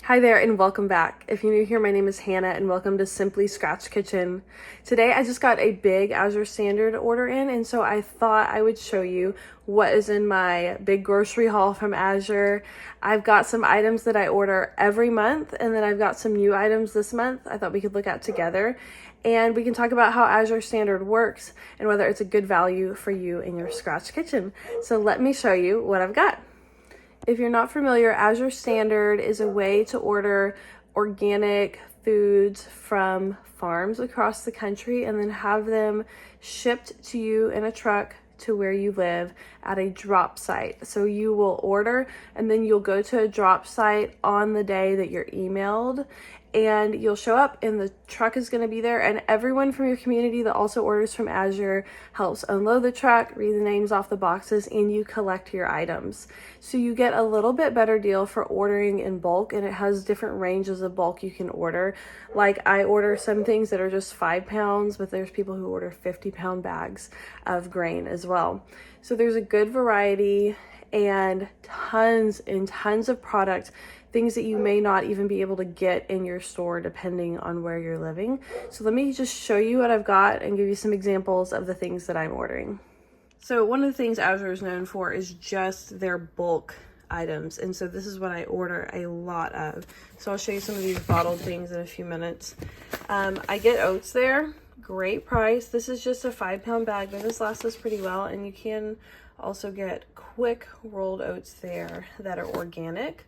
Hi there and welcome back. If you're new here, my name is Hannah and welcome to Simply Scratch Kitchen. Today I just got a big Azure Standard order in, and so I thought I would show you what is in my big grocery haul from Azure. I've got some items that I order every month, and then I've got some new items this month I thought we could look at together. And we can talk about how Azure Standard works and whether it's a good value for you in your Scratch Kitchen. So let me show you what I've got. If you're not familiar, Azure Standard is a way to order organic foods from farms across the country and then have them shipped to you in a truck to where you live at a drop site. So you will order and then you'll go to a drop site on the day that you're emailed, and you'll show up and the truck is going to be there, and everyone from your community that also orders from Azure helps unload the truck, read the names off the boxes, and you collect your items. So you get a little bit better deal for ordering in bulk, and it has different ranges of bulk you can order. Like I order some things that are just 5 pounds, but there's people who order 50-pound bags of grain as well. So there's a good variety and tons of product, things that you may not even be able to get in your store depending on where you're living. So let me just show you what I've got and give you some examples of the things that I'm ordering. So one of the things Azure is known for is just their bulk items, and so this is what I order a lot of. So I'll show you some of these bottled things in a few minutes. I get oats there, great price. This is just a 5-pound bag, but this lasts us pretty well, and you can also get quick rolled oats there that are organic.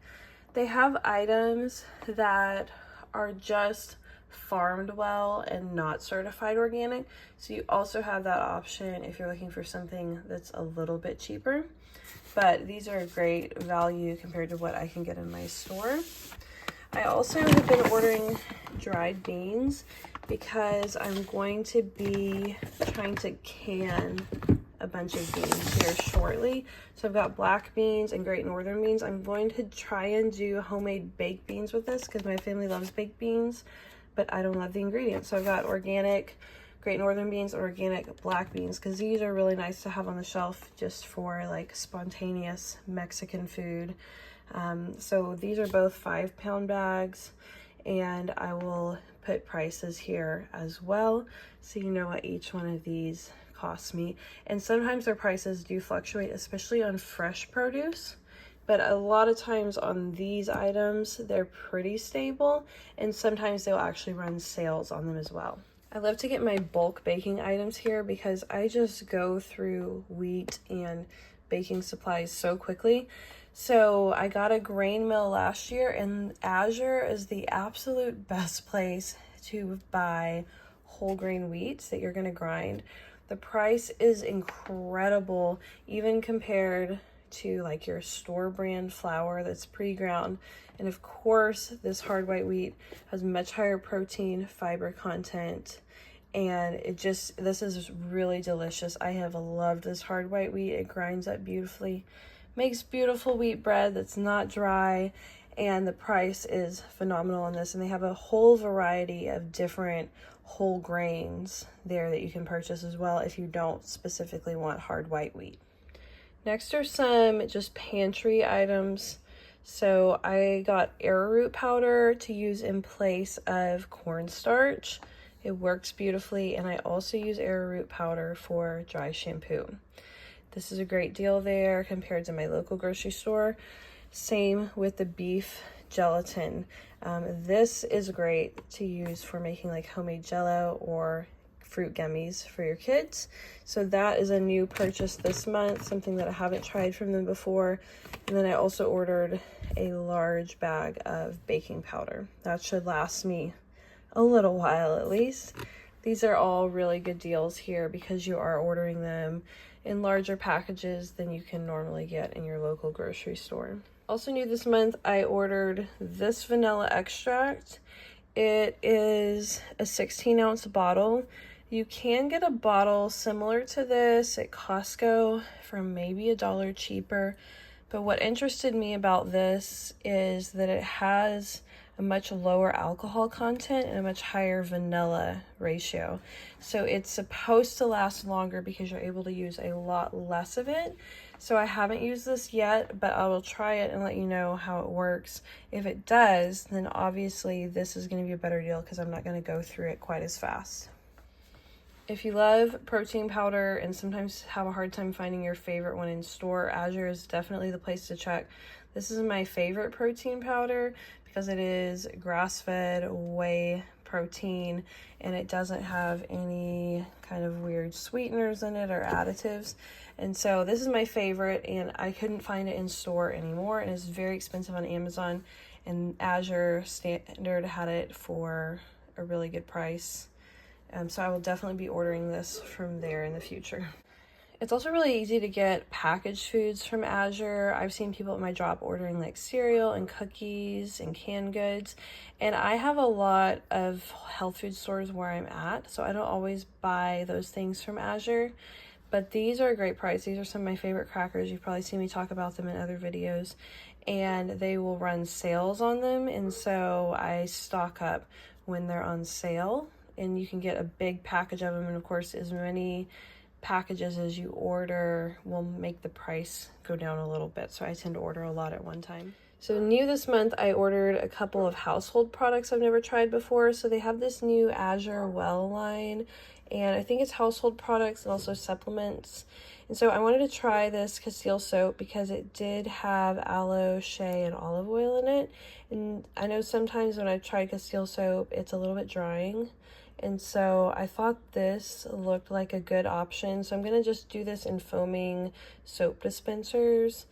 They have items that are just farmed well and not certified organic, so you also have that option if you're looking for something that's a little bit cheaper. But these are a great value compared to what I can get in my store. I also have been ordering dried beans because I'm going to be trying to can a bunch of beans here shortly. So I've got black beans and Great Northern beans. I'm going to try and do homemade baked beans with this because my family loves baked beans, but I don't love the ingredients. So I've got organic Great Northern beans and organic black beans because these are really nice to have on the shelf just for like spontaneous Mexican food. So these are both 5-pound bags, and I will put prices here as well so you know what each one of these costs me. And sometimes their prices do fluctuate, especially on fresh produce, but a lot of times on these items they're pretty stable, and sometimes they'll actually run sales on them as well. I love to get my bulk baking items here because I just go through wheat and baking supplies so quickly. So I got a grain mill last year, and Azure is the absolute best place to buy whole grain wheat that you're going to grind. The price is incredible, even compared to like your store brand flour that's pre-ground. And of course, this hard white wheat has much higher protein, fiber content, and this is really delicious. I have loved this hard white wheat. It grinds up beautifully, makes beautiful wheat bread that's not dry, and the price is phenomenal on this. And they have a whole variety of different whole grains there that you can purchase as well if you don't specifically want hard white wheat. Next are some just pantry items. So I got arrowroot powder to use in place of cornstarch. It works beautifully, and I also use arrowroot powder for dry shampoo. This is a great deal there compared to my local grocery store. Same with the beef gelatin. This is great to use for making like homemade jello or fruit gummies for your kids. So that is a new purchase this month, something that I haven't tried from them before. And then I also ordered a large bag of baking powder. That should last me a little while at least. These are all really good deals here because you are ordering them in larger packages than you can normally get in your local grocery store. Also new this month, I ordered this vanilla extract. It is a 16-ounce bottle. You can get a bottle similar to this at Costco for maybe $1 cheaper. But what interested me about this is that it has a much lower alcohol content and a much higher vanilla ratio. So it's supposed to last longer because you're able to use a lot less of it. So I haven't used this yet, but I will try it and let you know how it works. If it does, then obviously this is going to be a better deal because I'm not going to go through it quite as fast. If you love protein powder and sometimes have a hard time finding your favorite one in store, Azure is definitely the place to check. This is my favorite protein powder because it is grass-fed whey protein and it doesn't have any kind of weird sweeteners in it or additives. And so this is my favorite, and I couldn't find it in store anymore, and it's very expensive on Amazon, and Azure Standard had it for a really good price. So I will definitely be ordering this from there in the future. It's also really easy to get packaged foods from Azure. I've seen people at my job ordering like cereal and cookies and canned goods. And I have a lot of health food stores where I'm at, so I don't always buy those things from Azure. But these are a great price. These are some of my favorite crackers. You've probably seen me talk about them in other videos. And they will run sales on them. And so I stock up when they're on sale. And you can get a big package of them. And of course, as many packages as you order will make the price go down a little bit. So I tend to order a lot at one time. So new this month, I ordered a couple of household products I've never tried before. So they have this new Azure Well line, and I think it's household products and also supplements. And so I wanted to try this Castile soap because it did have aloe, shea, and olive oil in it. And I know sometimes when I've tried Castile soap, it's a little bit drying. And so I thought this looked like a good option. So I'm going to just do this in foaming soap dispensers.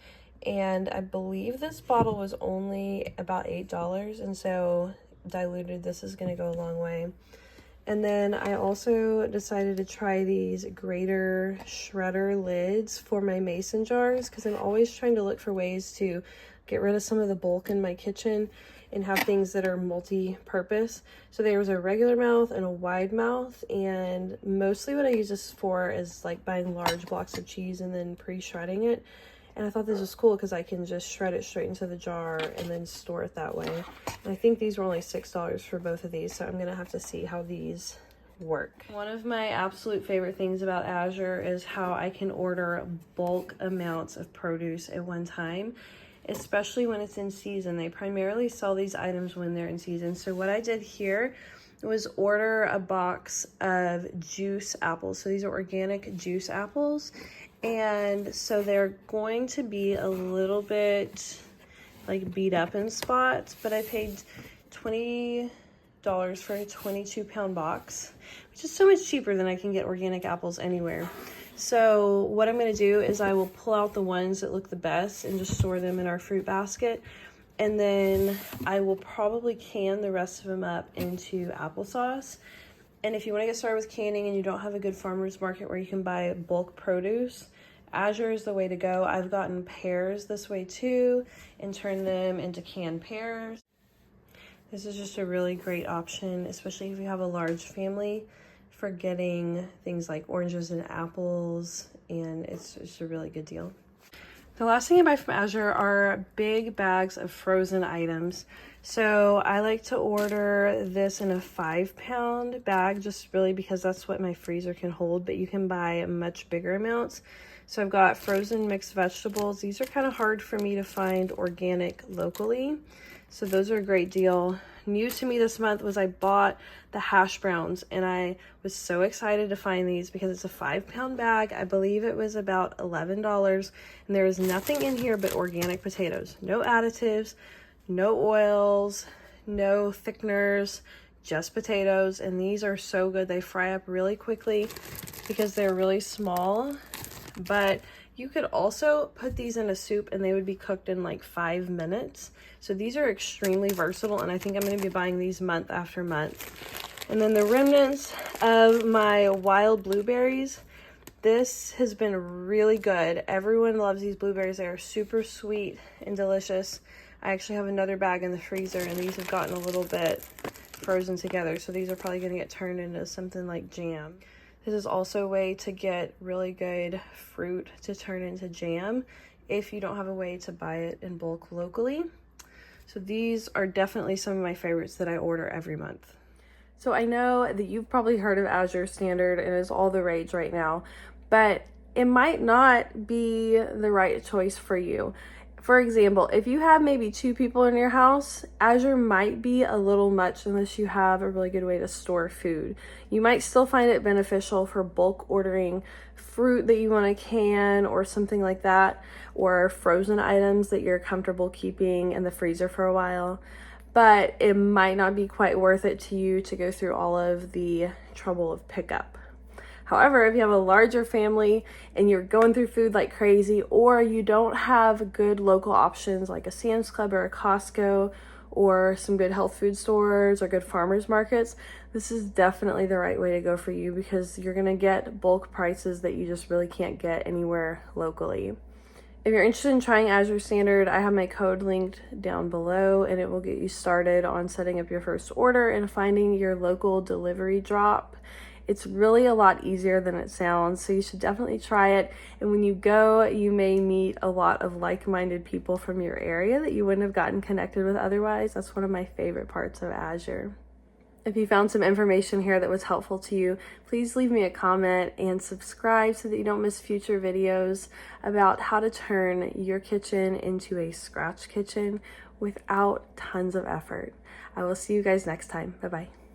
And I believe this bottle was only about $8. And so diluted, this is going to go a long way. And then I also decided to try these grater shredder lids for my mason jars because I'm always trying to look for ways to get rid of some of the bulk in my kitchen and have things that are multi-purpose. So there was a regular mouth and a wide mouth, and mostly what I use this for is like buying large blocks of cheese and then pre-shredding it. And I thought this was cool because I can just shred it straight into the jar and then store it that way. And I think these were only $6 for both of these, so I'm gonna have to see how these work. One of my absolute favorite things about Azure is how I can order bulk amounts of produce at one time, especially when it's in season. They primarily sell these items when they're in season. So what I did here was order a box of juice apples. So these are organic juice apples. And so they're going to be a little bit like beat up in spots, but I paid $20 for a 22-pound box, which is so much cheaper than I can get organic apples anywhere. So what I'm going to do is I will pull out the ones that look the best and just store them in our fruit basket. And then I will probably can the rest of them up into applesauce. And if you want to get started with canning and you don't have a good farmer's market where you can buy bulk produce, Azure is the way to go. I've gotten pears this way too and turned them into canned pears. This is just a really great option, especially if you have a large family, for getting things like oranges and apples, and it's just a really good deal. The last thing I buy from Azure are big bags of frozen items. So I like to order this in a 5-pound bag, just really because that's what my freezer can hold, but you can buy much bigger amounts. So I've got frozen mixed vegetables. These are kind of hard for me to find organic locally, so those are a great deal. New to me this month was I bought the hash browns, and I was so excited to find these because it's a 5-pound bag. I believe it was about $11, and there is nothing in here but organic potatoes. No additives, no oils, no thickeners, just potatoes. And these are so good. They fry up really quickly because they're really small, but you could also put these in a soup and they would be cooked in like 5 minutes. So these are extremely versatile, and I think I'm going to be buying these month after month. And then the remnants of my wild blueberries. This has been really good. Everyone loves these blueberries. They are super sweet and delicious. I actually have another bag in the freezer, and these have gotten a little bit frozen together. So these are probably going to get turned into something like jam. This is also a way to get really good fruit to turn into jam if you don't have a way to buy it in bulk locally. So these are definitely some of my favorites that I order every month. So I know that you've probably heard of Azure Standard and it's all the rage right now, but it might not be the right choice for you. For example, if you have maybe 2 people in your house, Azure might be a little much unless you have a really good way to store food. You might still find it beneficial for bulk ordering fruit that you want to can or something like that, or frozen items that you're comfortable keeping in the freezer for a while. But it might not be quite worth it to you to go through all of the trouble of pickup. However, if you have a larger family and you're going through food like crazy, or you don't have good local options like a Sam's Club or a Costco, or some good health food stores or good farmers markets, this is definitely the right way to go for you, because you're gonna get bulk prices that you just really can't get anywhere locally. If you're interested in trying Azure Standard, I have my code linked down below, and it will get you started on setting up your first order and finding your local delivery drop. It's really a lot easier than it sounds, so you should definitely try it. And when you go, you may meet a lot of like-minded people from your area that you wouldn't have gotten connected with otherwise. That's one of my favorite parts of Azure. If you found some information here that was helpful to you, please leave me a comment and subscribe so that you don't miss future videos about how to turn your kitchen into a scratch kitchen without tons of effort. I will see you guys next time. Bye-bye.